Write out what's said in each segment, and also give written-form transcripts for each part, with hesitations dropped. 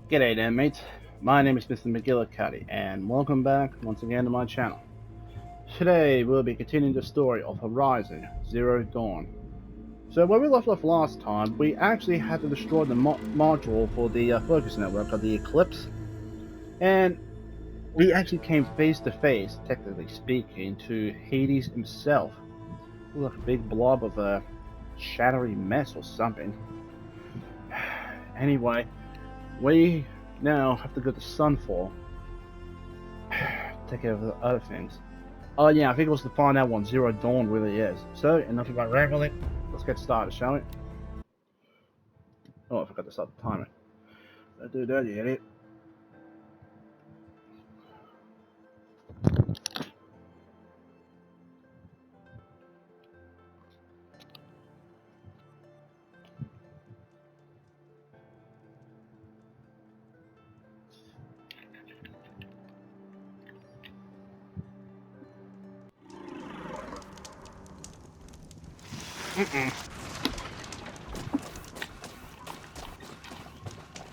G'day there, mates. My name is Mr. Magilla-cutti, and welcome back once again to my channel. Today we'll be continuing the story of Horizon Zero Dawn. So where we left off last time, we actually had to destroy the module for the focus network of the Eclipse, and we actually came face to face, technically speaking, to Hades himself. It looked like a big blob of a shadowy mess or something. Anyway, we now have to go to Sunfall. Take care of the other things. Oh yeah, I think it was to find out what Zero Dawn really is. So, enough about rambling. Let's get started, shall we? Oh, I forgot to start the timer. Don't do that, you idiot.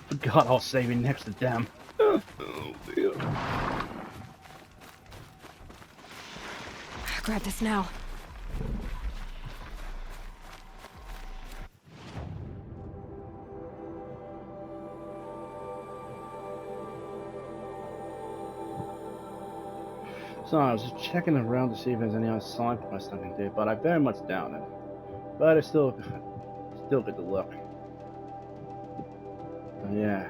Forgot I was saving next to them. Oh dear. Grab this now. So I was just checking around to see if there's any other side quests I can do, but I very much doubt it. But it's still good to look. So, yeah.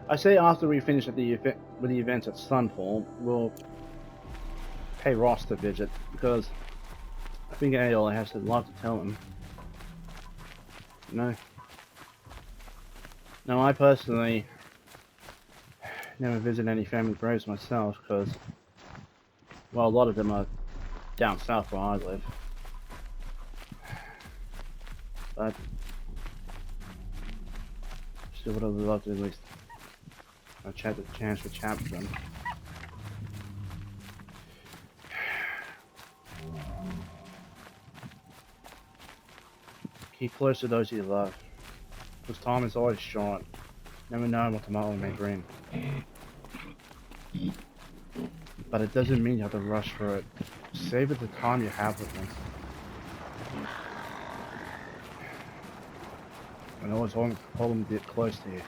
I say after we finish with the events at Sunfall, we'll pay Ross to visit, because I think Aloy has a lot to tell him. No. Now, I personally never visit any family graves myself, because, well, a lot of them are down south where I live. But still would have loved to at least have a chance to chat with them. Keep close to those you love, because time is always short. Never know what tomorrow may bring. But it doesn't mean you have to rush through it. Savor the time you have with them. And always hold them close to you.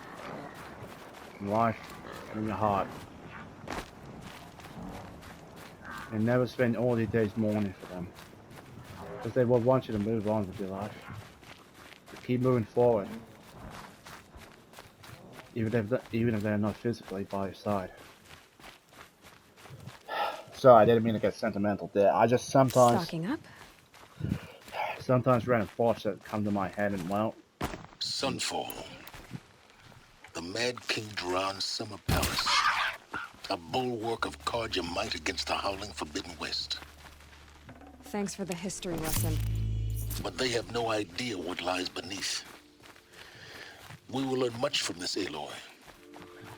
In life and in your heart. And never spend all your days mourning for them. Because they will want you to move on with your life. To keep moving forward. Even if they're not physically by your side. Sorry, I didn't mean to get sentimental there. I just sometimes random thoughts that come to my head, and well, Sunfall. The Mad King Duran's summer palace. A bulwark of Carja might against the howling Forbidden West. Thanks for the history lesson. But they have no idea what lies beneath. We will learn much from this Aloy.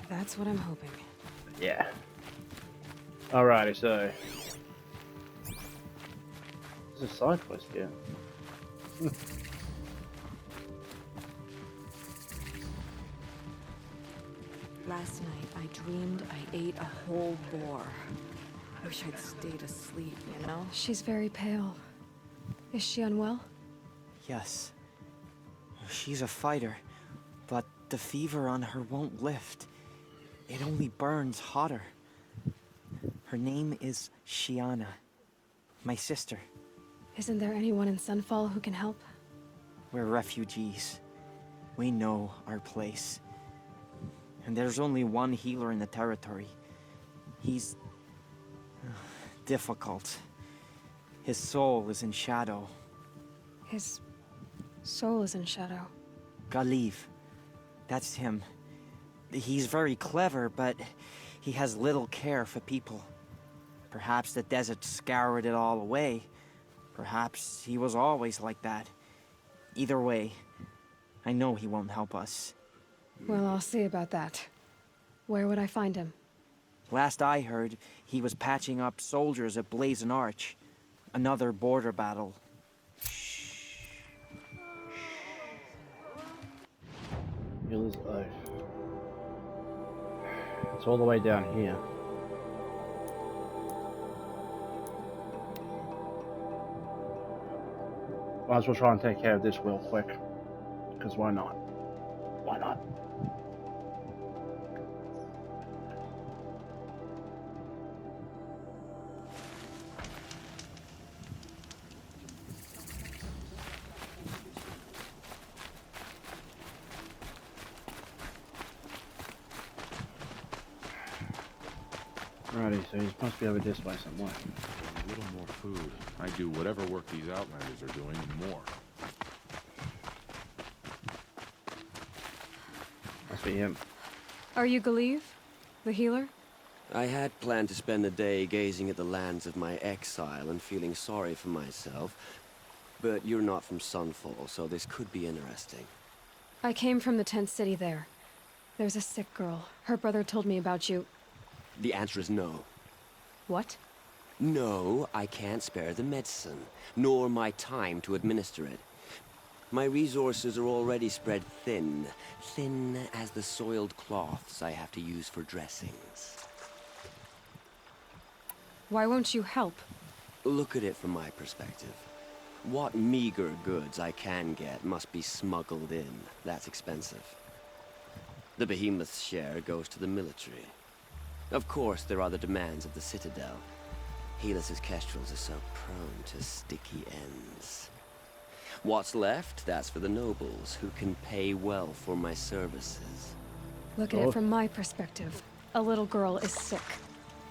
That's what I'm hoping. yeah. Alrighty, so there's a side quest here. Last night, I dreamed I ate a whole boar. Wish I'd stayed asleep, you know? She's very pale. Is she unwell? Yes. She's a fighter, but the fever on her won't lift. It only burns hotter. Her name is Shiana, my sister. Isn't there anyone in Sunfall who can help? We're refugees. We know our place. And there's only one healer in the territory. He's difficult. His soul is in shadow. His soul is in shadow. Galiv. That's him. He's very clever, but he has little care for people. Perhaps the desert scoured it all away. Perhaps he was always like that. Either way, I know he won't help us. Well, I'll see about that. Where would I find him? Last I heard, he was patching up soldiers at Blazon Arch. Another border battle. Healer's Oath. It's all the way down here. Might as well try and take care of this real quick. Because why not? Why not? Alrighty, so he's supposed to be over this way somewhere. A little more food. I do whatever work these Outlanders are doing and more. Must be him. Are you Galiv? The healer? I had planned to spend the day gazing at the lands of my exile and feeling sorry for myself. But you're not from Sunfall, so this could be interesting. I came from the tent city there. There's a sick girl. Her brother told me about you. The answer is no. What? No, I can't spare the medicine, nor my time to administer it. My resources are already spread thin. Thin as the soiled cloths I have to use for dressings. Why won't you help? Look at it from my perspective. What meager goods I can get must be smuggled in. That's expensive. The behemoth's share goes to the military. Of course, there are the demands of the Citadel. Helis's kestrels are so prone to sticky ends. What's left, that's for the nobles, who can pay well for my services. Look at it from my perspective. A little girl is sick.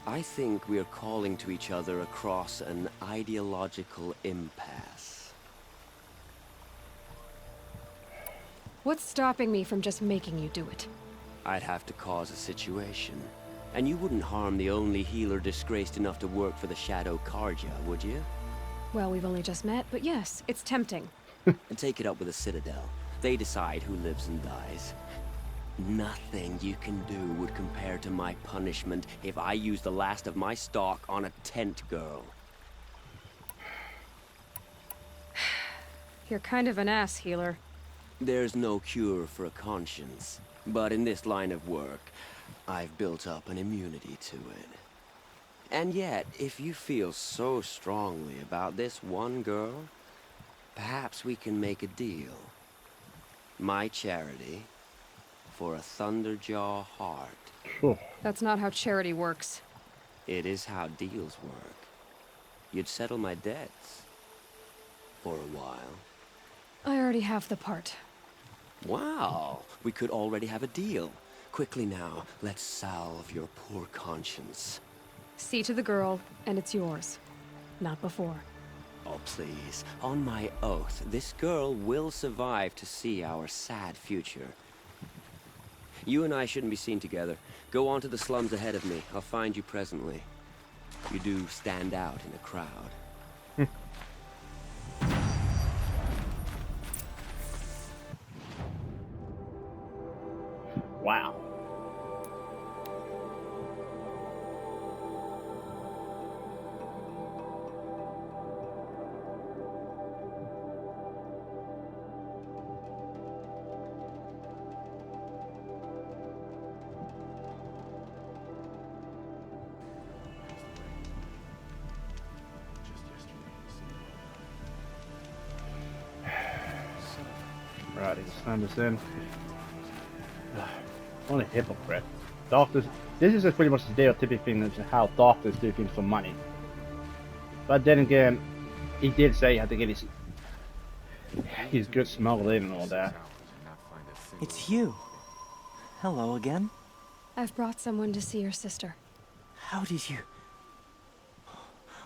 I think we are calling to each other across an ideological impasse. What's stopping me from just making you do it? I'd have to cause a situation. And you wouldn't harm the only healer disgraced enough to work for the Shadow Karja, would you? Well, we've only just met, but yes, it's tempting. And take it up with the Citadel. They decide who lives and dies. Nothing you can do would compare to my punishment if I use the last of my stock on a tent girl. You're kind of an ass, healer. There's no cure for a conscience. But in this line of work, I've built up an immunity to it. And yet, if you feel so strongly about this one girl, perhaps we can make a deal. My charity for a Thunderjaw heart. Sure. That's not how charity works. It is how deals work. You'd settle my debts. For a while. I already have the part. Wow, we could already have a deal. Quickly now, let's salve your poor conscience. See to the girl, and it's yours. Not before. Oh, please. On my oath, this girl will survive to see our sad future. You and I shouldn't be seen together. Go on to the slums ahead of me. I'll find you presently. You do stand out in a crowd. Wow. Right, it's time to send. What a hypocrite. Doctors. This is just pretty much the stereotypical thing of how doctors do things for money. But then again, he did say he had to get his goods smuggled in and all that. It's you. Hello again. I've brought someone to see your sister. How did you...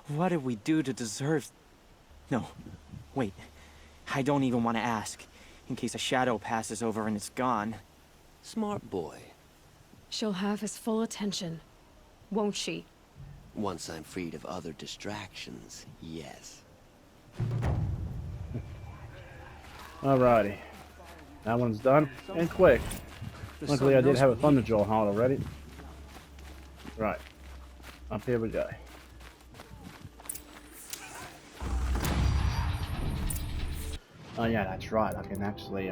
What did we do to deserve... No, wait. I don't even want to ask, in case a shadow passes over and it's gone. Smart boy. She'll have his full attention, won't she? Once I'm freed of other distractions, yes. Alrighty. That one's done, and quick. Luckily I did have a Thunderjaw heart already. Right. Up here we go. Oh yeah, that's right. I can actually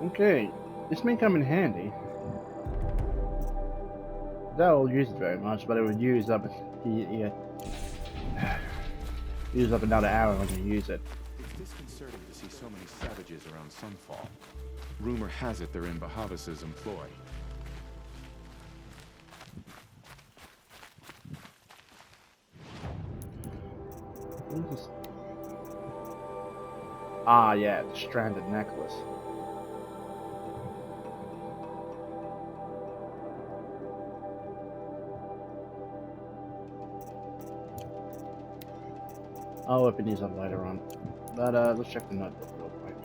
Okay, this may come in handy. That will use it very much, but it would use up use up another hour when you use it. It's disconcerting to see so many savages around Sunfall. Rumor has it they're in Bahavas' employ. What is this? Ah, yeah, the stranded necklace. I'll open these up later on. But let's check the notebook real quick.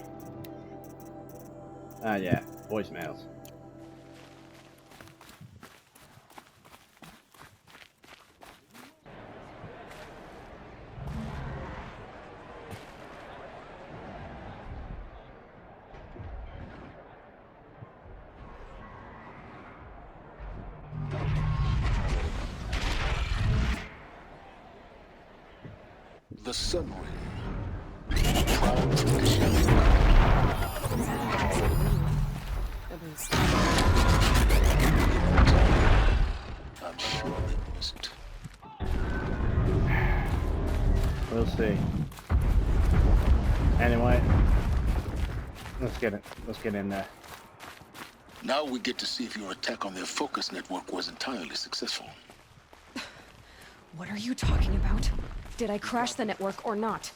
Ah, yeah, voicemails. The Sun Ring. Proud to the shadow. I'm sure it wasn't. We'll see. Anyway, let's get in there. Now we get to see if your attack on their focus network was entirely successful. What are you talking about? Did I crash the network or not?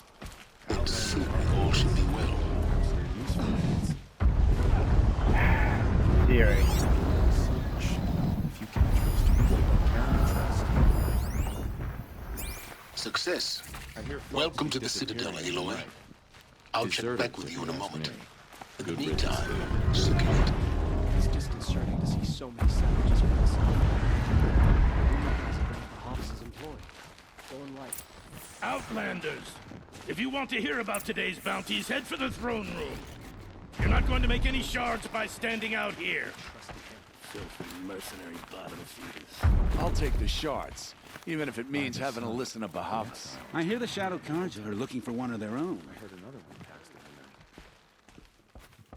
In theory, all should be well. Theory. Success. Welcome to the Citadel, Aloy. I'll check back with you in a moment. In the meantime, circulate. It's disconcerting to see so many savages around Sunfall. Office's employed. Full in light. Outlanders! If you want to hear about today's bounties, head for the throne room. You're not going to make any shards by standing out here. Filthy mercenary bottom feeders. I'll take the shards, even if it means having to listen to Bahavas. I hear the Shadow Cards are looking for one of their own. I heard another one passed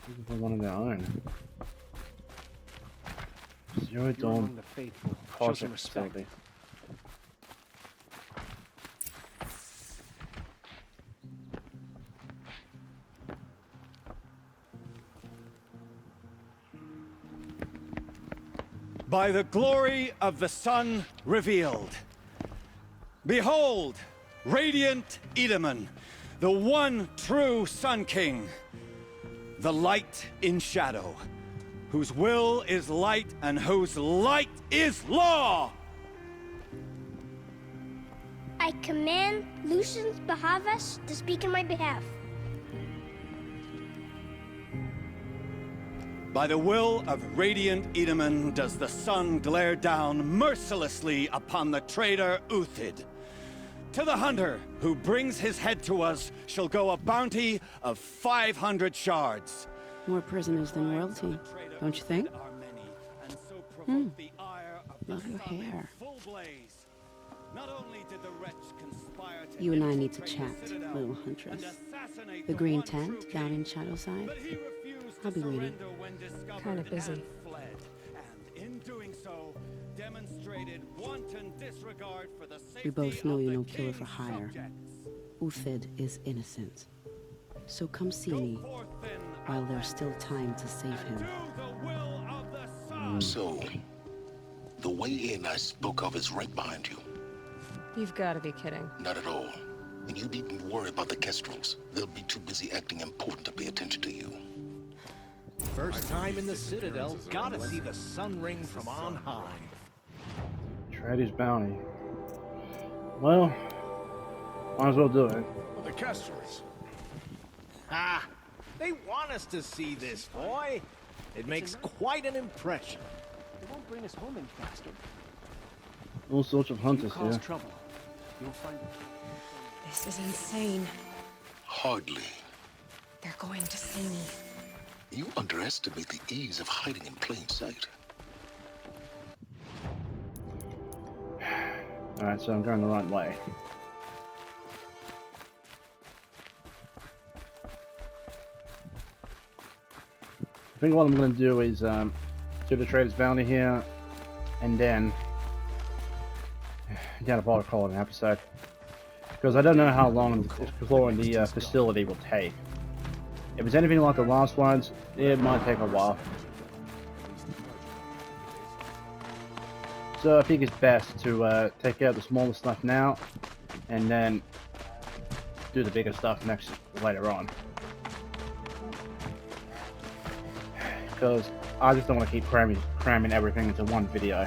the Looking for one of their own. Zero You're Dawn among the faithful. Show some project respect. facility. By the glory of the sun revealed. Behold, radiant Edaman, the one true Sun King, the light in shadow, whose will is light and whose light is law! I command Lucius Bahavas to speak in my behalf. By the will of radiant Edaman does the sun glare down mercilessly upon the traitor Uthid. To the hunter who brings his head to us shall go a bounty of 500 shards. More prisoners than royalty, don't you think? Love your hair. You and I need to chat, little huntress. The green tent down in Shadowside? I'll be waiting. Kinda busy. We both know you're no killer for hire. Uthid is innocent. So come see me while there's still time to save him. So, the way in I spoke of is right behind you. You've got to be kidding. Not at all. And you needn't worry about the Kestrels. They'll be too busy acting important to pay attention to you. First time in the Citadel, gotta see the sun ring from on high. Trader's bounty. Well, might as well do it. The Kestrels. Ah, they want us to see this, boy. It makes quite an impression. They won't bring us home any faster. All sorts of hunters Cause here. trouble. You'll find it. This is insane. Hardly. They're going to see me. You underestimate the ease of hiding in plain sight. Alright, so I'm going the right way. think what I'm going to do is do the Trader's Bounty here, and then again, I'll probably call it an episode, because I don't know how long exploring the facility will take. If it's anything like the last ones, it might take a while. So I think it's best to take care of the smaller stuff now, and then do the bigger stuff later on. Because I just don't want to keep cramming everything into one video.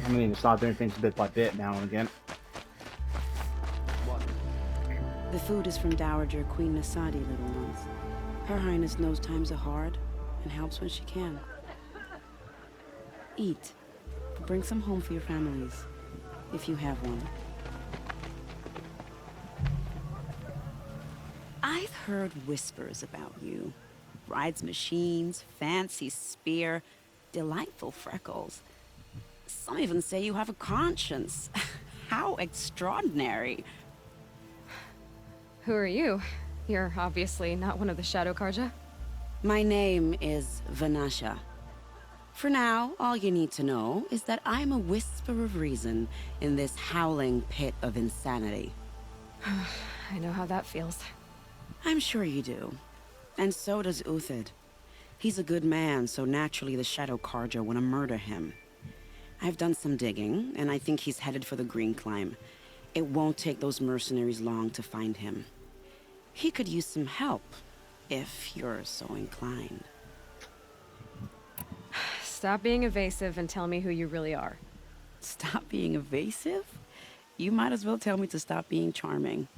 I'm going to start doing things bit by bit now and again. The food is from Dowager Queen Nasadi, little ones. Her Highness knows times are hard and helps when she can. Eat. Bring some home for your families, if you have one. I've heard whispers about you. Rides machines, fancy spear, delightful freckles. Some even say you have a conscience. How extraordinary. Who are you? You're obviously not one of the Shadow Carja. My name is Vanasha. For now, all you need to know is that I'm a whisper of reason in this howling pit of insanity. I know how that feels. I'm sure you do. And so does Uthid. He's a good man, so naturally the Shadow Carja want to murder him. I've done some digging, and I think he's headed for the Green Climb. It won't take those mercenaries long to find him. He could use some help, if you're so inclined. Stop being evasive and tell me who you really are. Stop being evasive? You might as well tell me to stop being charming.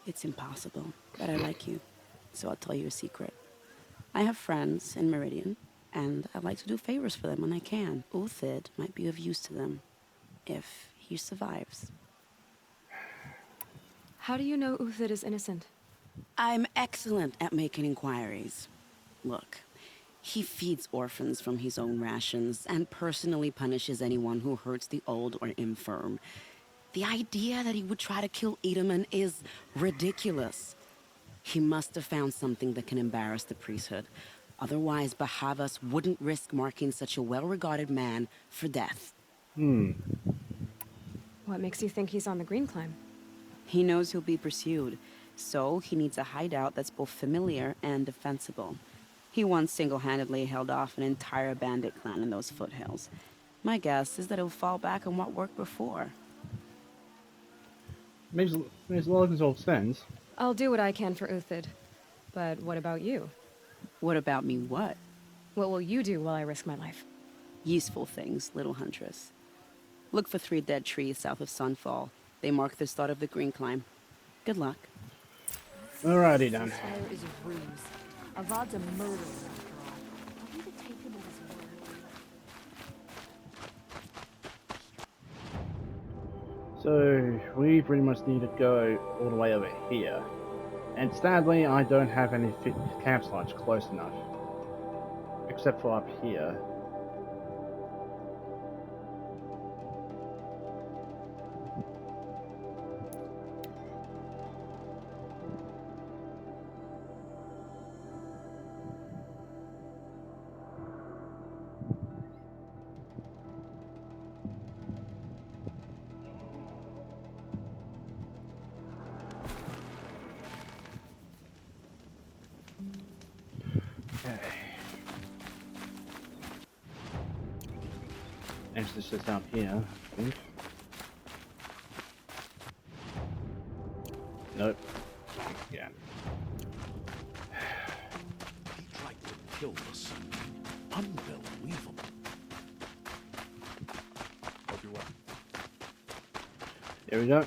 It's impossible, but I like you, so I'll tell you a secret. I have friends in Meridian, and I like to do favors for them when I can. Uthid might be of use to them, if he survives. How do you know Uthid is innocent? I'm excellent at making inquiries. Look, he feeds orphans from his own rations and personally punishes anyone who hurts the old or infirm. The idea that he would try to kill Edelman is ridiculous. He must have found something that can embarrass the priesthood. Otherwise, Bahavas wouldn't risk marking such a well-regarded man for death. What makes you think he's on the Green Climb? He knows he'll be pursued, so he needs a hideout that's both familiar and defensible. He once single-handedly held off an entire bandit clan in those foothills. My guess is that he'll fall back on what worked before. Makes a lot of sense. I'll do what I can for Uthid. But what about you? What about me what? What will you do while I risk my life? Useful things, little huntress. Look for 3 dead trees south of Sunfall. They mark the start of the Green Climb. Good luck. Alrighty then. Fire is a ruse. Avad's a murderer after all. Are we to take him at his word? So we pretty much need to go all the way over here. And sadly, I don't have any campsites close enough. Except for up here. It's just down here, I think. Nope. Yeah. He tried to kill the Sun. Unbelievable. Hope you're well. There we go.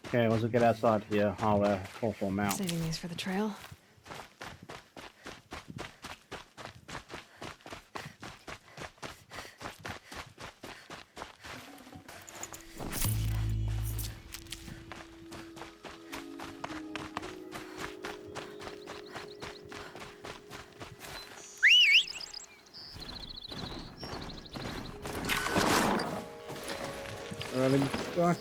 Okay, once we get outside here, I'll call for him out. Saving these for the trail. Ready, go.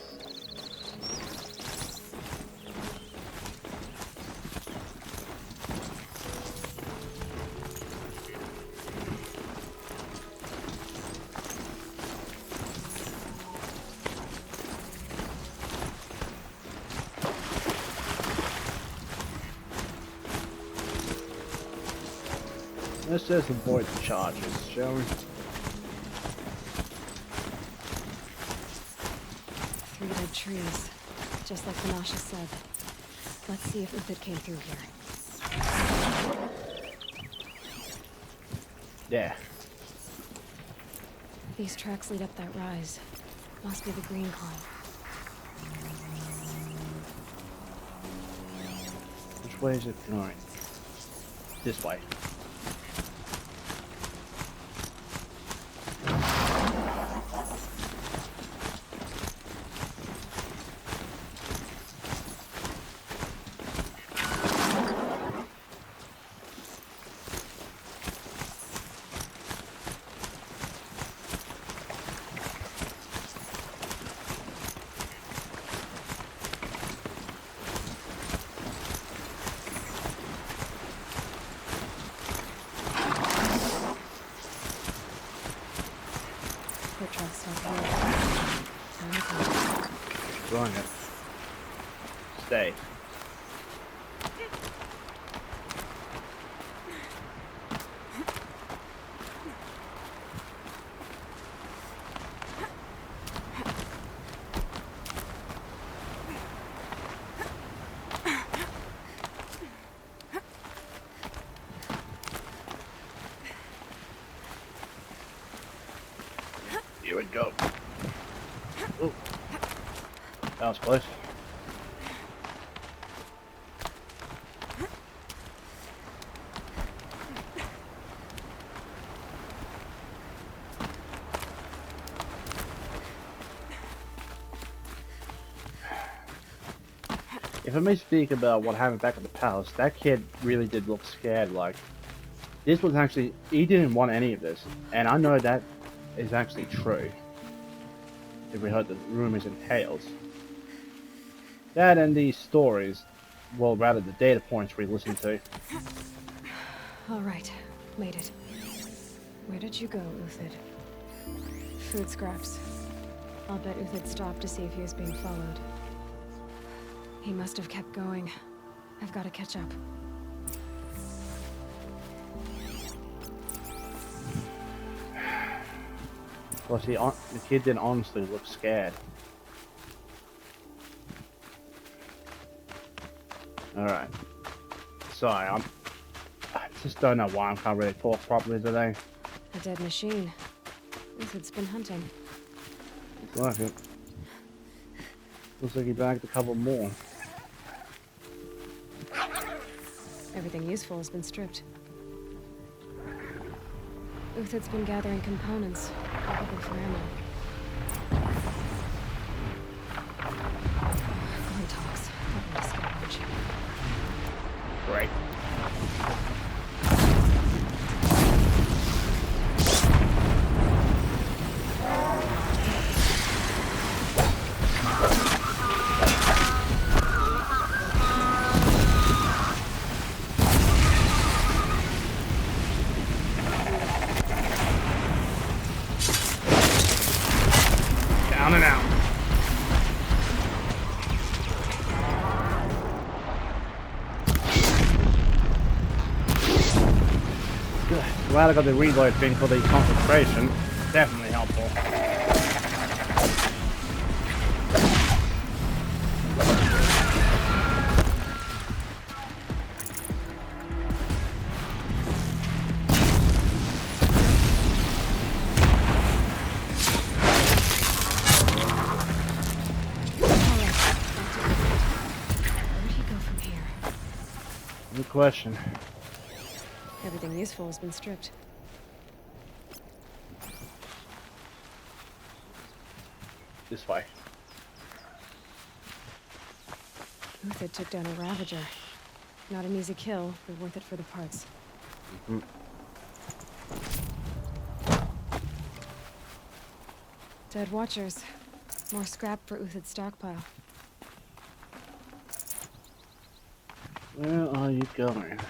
Let's just avoid the charges, shall we? 3 dead trees, just like Vanasha said. Let's see if Uthid came through here. Yeah. These tracks lead up that rise. Must be the green climb. Which way is it going? This way. Foot tracks stop here. Time to go. Drawing it. Stay. Here we go. Oh, that was close. If I may speak about what happened back at the palace, that kid really did look scared. Like, this was actually, he didn't want any of this, and I know that is actually true. If we heard the rumors and tales. That and these stories, well, rather the data points we listened to. Alright, made it. Where did you go, Uthid? Food scraps. I'll bet Uthid stopped to see if he was being followed. He must have kept going. I've got to catch up. Well, see, the kid didn't honestly look scared. Alright. Sorry, I just don't know why I can't really talk properly today. A dead machine. Uthid's been hunting. Looks like it. Looks like he bagged a couple more. Everything useful has been stripped. Uthid's been gathering components, probably for ammo. Going talks. Don't want to skip much. Great. Down and out. Good. Glad I got the reload thing for the concentration. Definitely helpful. Good question. Everything useful has been stripped. This way. Uthid took down a Ravager. Not an easy kill, but worth it for the parts. Mm-hmm. Dead Watchers. More scrap for Uthid's stockpile. Where are you going?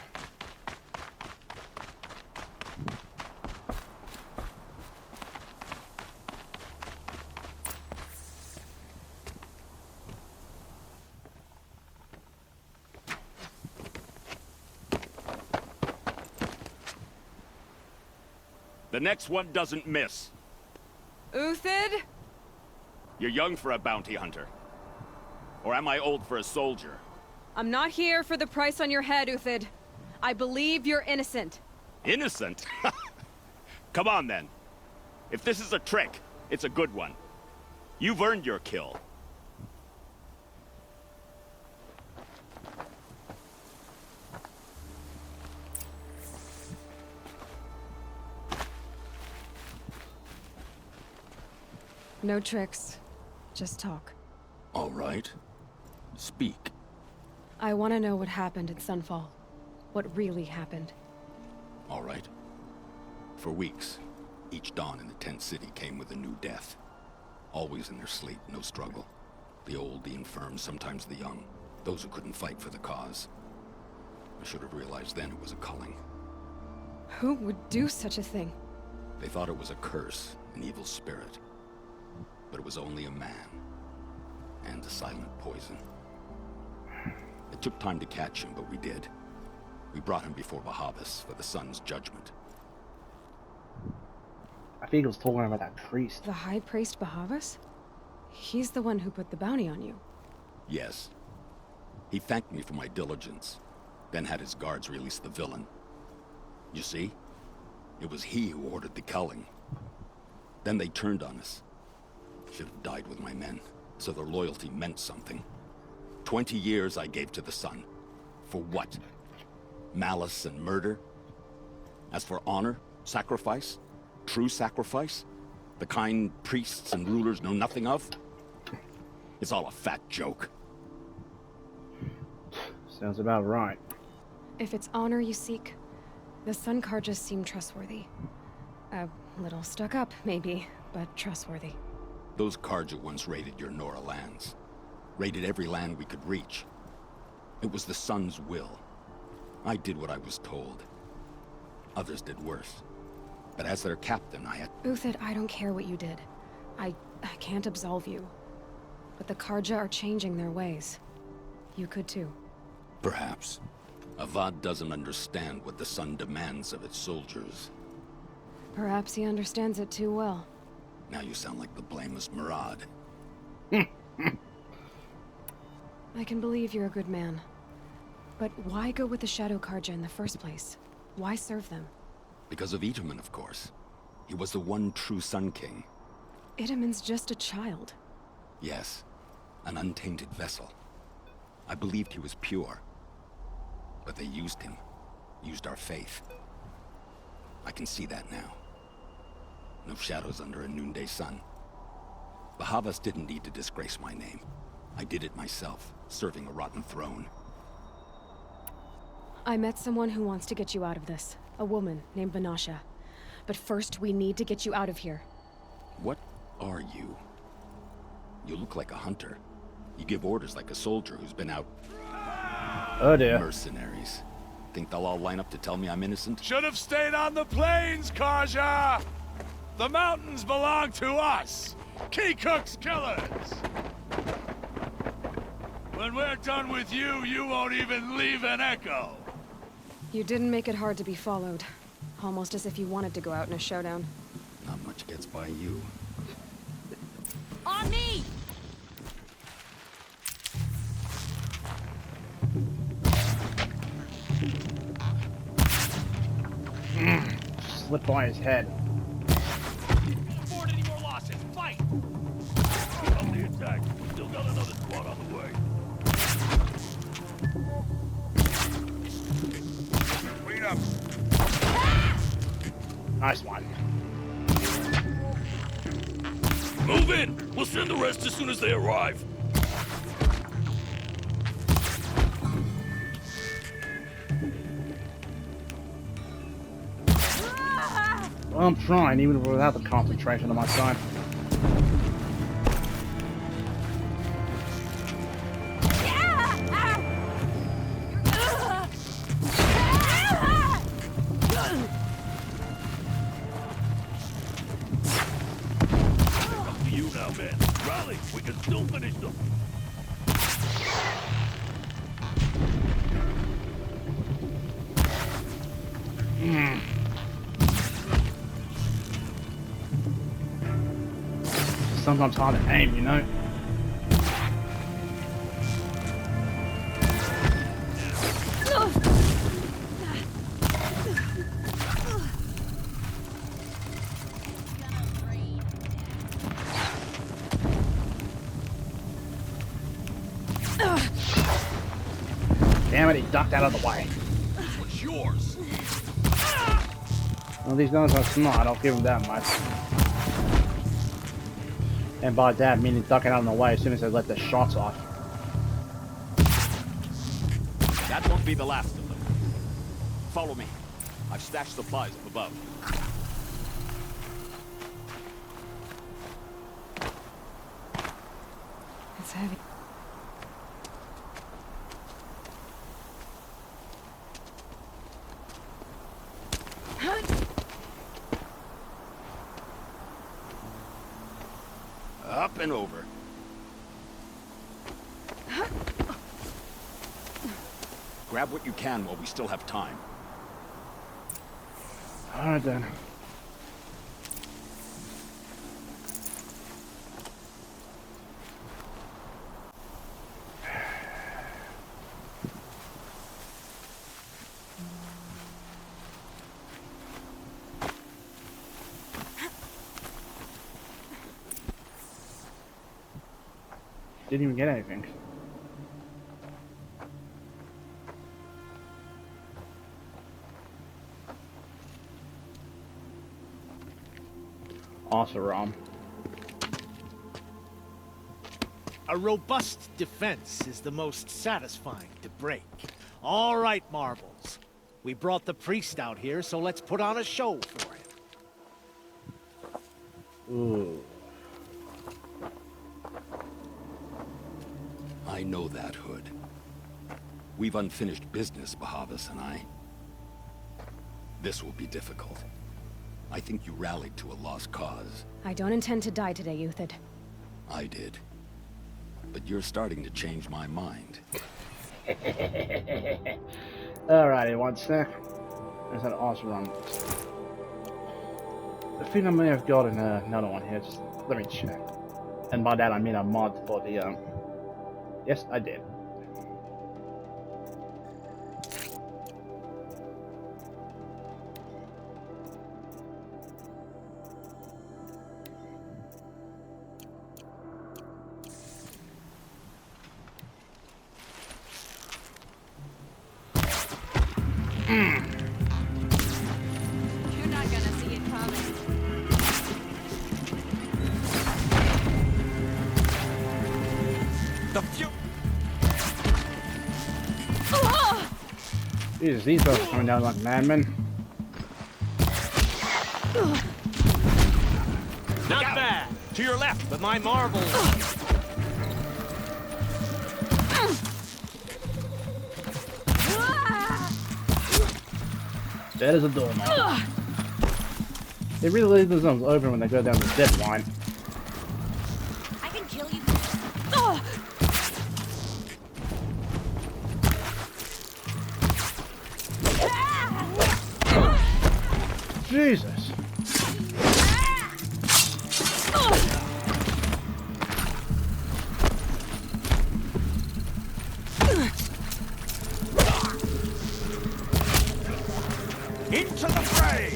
The next one doesn't miss. Uthid? You're young for a bounty hunter. Or am I old for a soldier? I'm not here for the price on your head, Uthid. I believe you're innocent. Innocent? Come on, then. If this is a trick, it's a good one. You've earned your kill. No tricks. Just talk. All right. Speak. I want to know what happened in Sunfall. What really happened. All right. For weeks, each dawn in the tent city came with a new death. Always in their sleep, no struggle. The old, the infirm, sometimes the young. Those who couldn't fight for the cause. I should have realized then it was a culling. Who would do such a thing? They thought it was a curse, an evil spirit. But it was only a man. And a silent poison. It took time to catch him, but we did. We brought him before Bahavas for the sun's judgment. I think he was talking about that priest. The High Priest Bahavas? He's the one who put the bounty on you. Yes. He thanked me for my diligence, then had his guards release the villain. You see? It was he who ordered the culling. Then they turned on us. Should have died with my men, so their loyalty meant something. 20 years I gave to the sun. For what? Malice and murder? As for honor, sacrifice, true sacrifice, the kind priests and rulers know nothing of? It's all a fat joke. Sounds about right. If it's honor you seek, the Sun Karjas seem trustworthy. A little stuck up, maybe, but trustworthy. Those Karja once raided your Nora lands. Raided every land we could reach. It was the Sun's will. I did what I was told. Others did worse. But as their captain, I had... Uthid, I don't care what you did. I can't absolve you. But the Karja are changing their ways. You could too. Perhaps. Avad doesn't understand what the Sun demands of its soldiers. Perhaps he understands it too well. Now you sound like the blameless Murad. I can believe you're a good man. But why go with the Shadow Karja in the first place? Why serve them? Because of Itaman, of course. He was the one true Sun King. Itaman's just a child. Yes, an untainted vessel. I believed he was pure. But they used him. Used our faith. I can see that now. No shadows under a noonday sun. Bahavas didn't need to disgrace my name. I did it myself, serving a rotten throne. I met someone who wants to get you out of this. A woman named Vanasha. But first, we need to get you out of here. What are you? You look like a hunter. You give orders like a soldier who's been out... Oh dear. Mercenaries. Think they'll all line up to tell me I'm innocent? Should have stayed on the plains, Karja! The mountains belong to us! Keycook's killers! When we're done with you, you won't even leave an echo! You didn't make it hard to be followed. Almost as if you wanted to go out in a showdown. Not much gets by you. On me! Slip by his head. Afford any more losses. Fight! On the attack. Still got another squad on the way. Clean up. Nice one. Move in! We'll send the rest as soon as they arrive. Well, I'm trying, even without the concentration on my side. Up to you now, man. Rally! We can still finish them. sometimes hard to aim, you know? Damn it, he ducked out of the way. This one's yours. Well, these guys are smart, I'll give them that much. And by that, meaning ducking out of the way as soon as they let the shots off. That won't be the last of them. Follow me. I've stashed supplies up above. It's heavy. Up and over. Grab what you can while we still have time. Alright then. Didn't even get anything. Awesome. A robust defense is the most satisfying to break. All right, Marbles. We brought the priest out here, so let's put on a show for him. Ooh. I know that, Hood. We've unfinished business, Bahavas and I. This will be difficult. I think you rallied to a lost cause. I don't intend to die today, Uthid. I did. But you're starting to change my mind. Alrighty, one sec. There's an awesome run. I think I may have gotten another one here. Just let me check. And by that I mean a mod for the Yes, I did. You're not gonna see it coming. The few. Jesus, these folks are coming down like madmen. Not bad. To your left, but my Marbles. Dead as a doorknob. They really leave themselves open when they go down the zip line. I can kill you. Jesus. Into the fray!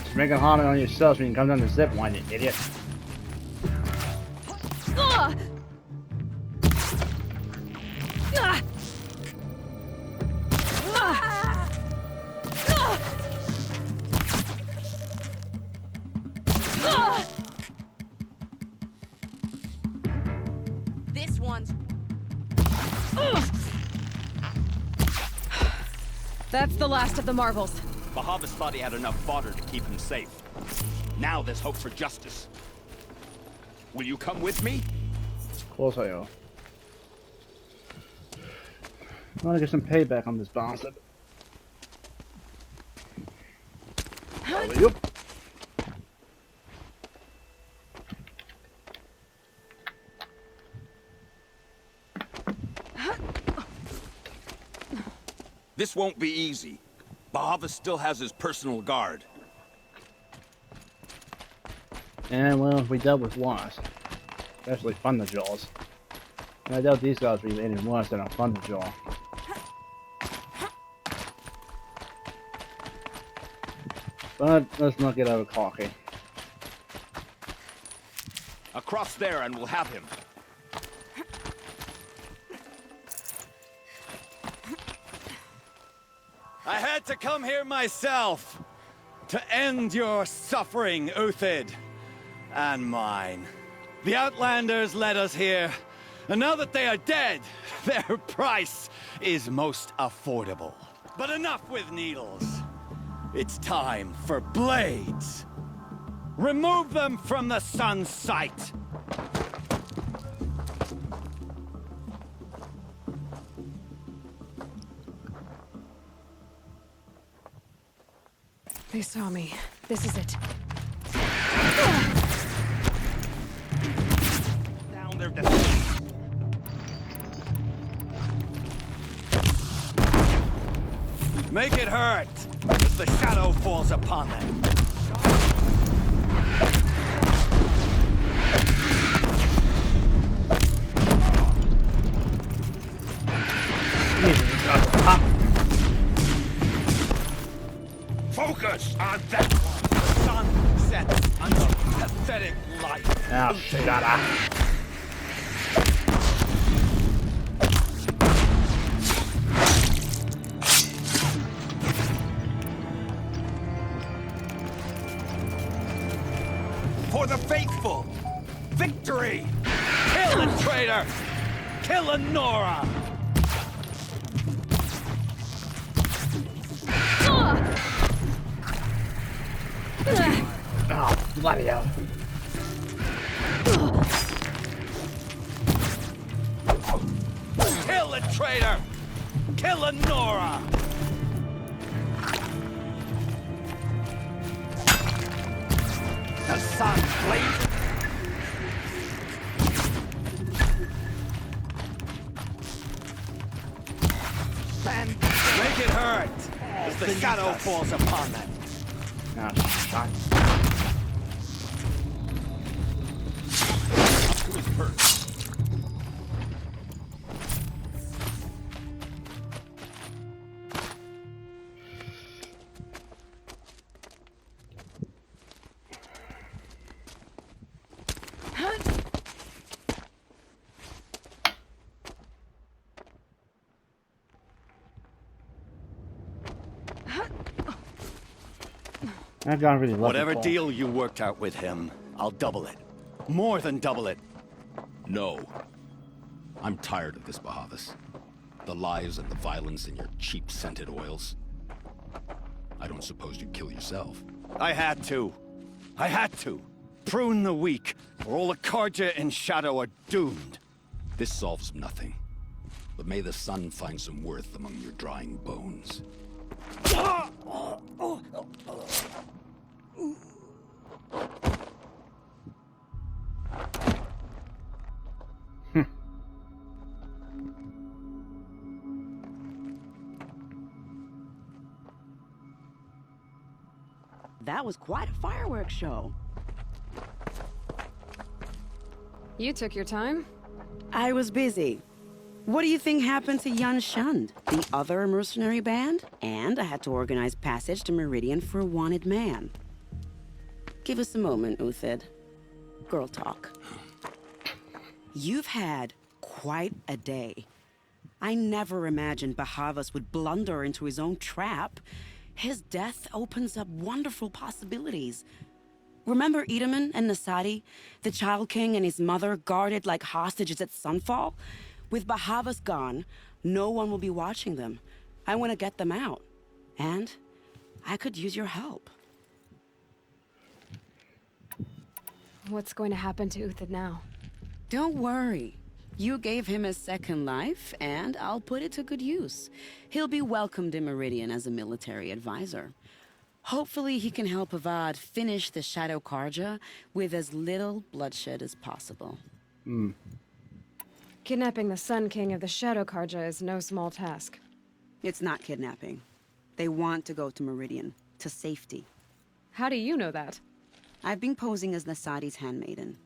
Just make it harder on yourselves when you come down the zip line, you idiot. This one's. That's the last of the Marvels. Bahavas thought he had enough fodder to keep him safe. Now there's hope for justice. Will you come with me? Of course I will. I want to get some payback on this bastard. Yep. This won't be easy. Bahavas still has his personal guard. And well, we dealt with worse. Especially Thunderjaws. And I doubt these guys will be any worse than a Thunderjaw. But let's not get over cocky. Across there and we'll have him. I had to come here myself to end your suffering, Uthid, and mine. The Outlanders led us here, and now that they are dead, their price is most affordable. But enough with needles. It's time for blades. Remove them from the sun's sight. They saw me. This is it. Down their defense. Make it hurt as the shadow falls upon them. Focus on that one. The sun sets on your pathetic life. Now, shut up. For the faithful! Victory! Kill the traitor! Kill Nora! Oh, bloody hell. Kill the traitor! Kill Nora! The sun blazes. Make it hurt as the shadow falls upon them. Ah, shot. That guy really loved Whatever the deal you worked out with him, I'll double it. More than double it. No. I'm tired of this, Bahavas. The lies and the violence in your cheap scented oils. I don't suppose you'd kill yourself. I had to. I had to. Prune the weak, or all the Karja in Shadow are doomed. This solves nothing. But may the sun find some worth among your drying bones. That was quite a fireworks show. You took your time? I was busy. What do you think happened to Yun Shund, the other mercenary band? And I had to organize passage to Meridian for a wanted man. Give us a moment, Uthid. Girl talk. You've had quite a day. I never imagined Bahavas would blunder into his own trap. His death opens up wonderful possibilities. Remember Itaman and Nasadi, the Child King and his mother guarded like hostages at Sunfall? With Bahavas gone, no one will be watching them. I want to get them out. And I could use your help. What's going to happen to Uthid now? Don't worry. You gave him a second life, and I'll put it to good use. He'll be welcomed in Meridian as a military advisor. Hopefully he can help Avad finish the Shadow Karja with as little bloodshed as possible. Kidnapping the Sun King of the Shadow Karja is no small task. It's not kidnapping. They want to go to Meridian, to safety. How do you know that? I've been posing as Nasadi's handmaiden.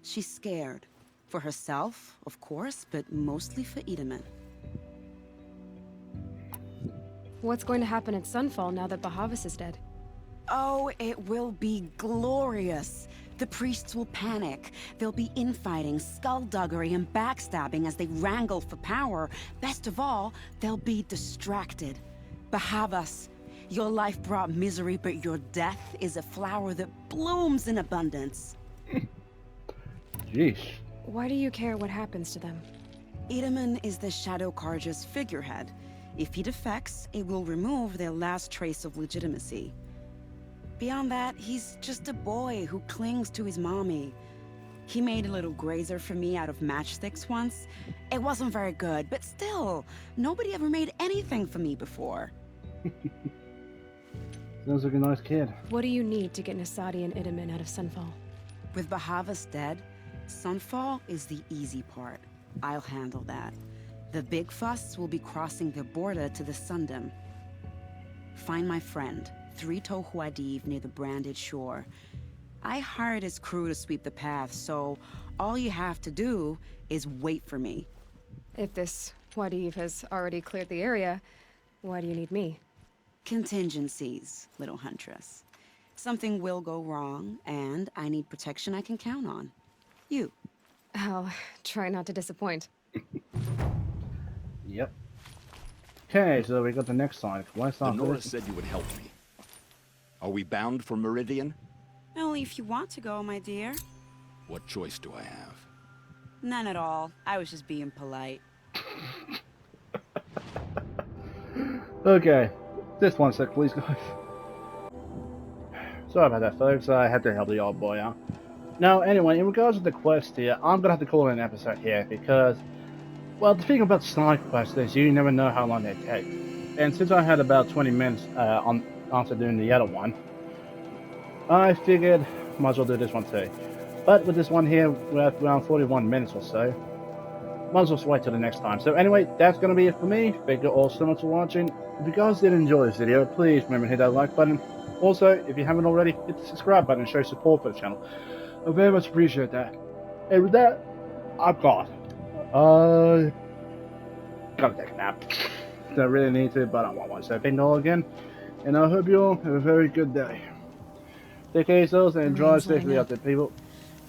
She's scared. For herself, of course, but mostly for Itamen. What's going to happen at Sunfall now that Bahavas is dead? Oh, it will be glorious. The priests will panic. There'll be infighting, skullduggery, and backstabbing as they wrangle for power. Best of all, they'll be distracted. Bahavas, your life brought misery, but your death is a flower that blooms in abundance. Jeez. Why do you care what happens to them? Itamen is the Shadow Carja's figurehead. If he defects, it will remove their last trace of legitimacy. Beyond that, he's just a boy who clings to his mommy. He made a little grazer for me out of matchsticks once. It wasn't very good, but still, nobody ever made anything for me before. Sounds like a nice kid. What do you need to get Nasadi and Itamen out of Sunfall? With Bahavas dead, Sunfall is the easy part. I'll handle that. The big fuss will be crossing the border to the Sundom. Find my friend, 3-Toe Huadiv, near the branded shore. I hired his crew to sweep the path, so all you have to do is wait for me. If this Huadiv has already cleared the area, why do you need me? Contingencies, little huntress. Something will go wrong, and I need protection I can count on. You. I'll try not to disappoint. Yep. Okay, so we got the next side. Nora said you would help me. Are we bound for Meridian? Only if you want to go, my dear. What choice do I have? None at all. I was just being polite. Okay. Just one sec, please, guys. Sorry about that, folks. I had to help the old boy out. Now, anyway, in regards to the quest here, I'm going to have to call it an episode here because, well, the thing about side quests is you never know how long they take. And since I had about 20 minutes after doing the other one, I figured might as well do this one too. But with this one here, we're at around 41 minutes or so. Might as well just wait till the next time. So anyway, that's going to be it for me. Thank you all so much for watching. If you guys did enjoy this video, please remember to hit that like button. Also, if you haven't already, hit the subscribe button and show support for the channel. I very much appreciate that. And with that, I'm gone. Gotta take a nap. Don't really need to, but I want one. So thank you all again. And I hope you all have a very good day. Take care of yourselves and drive safely out there, people.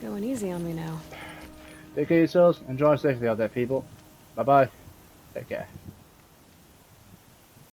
Going easy on me now. Take care of yourselves and drive safely out there, people. Bye-bye. Take care.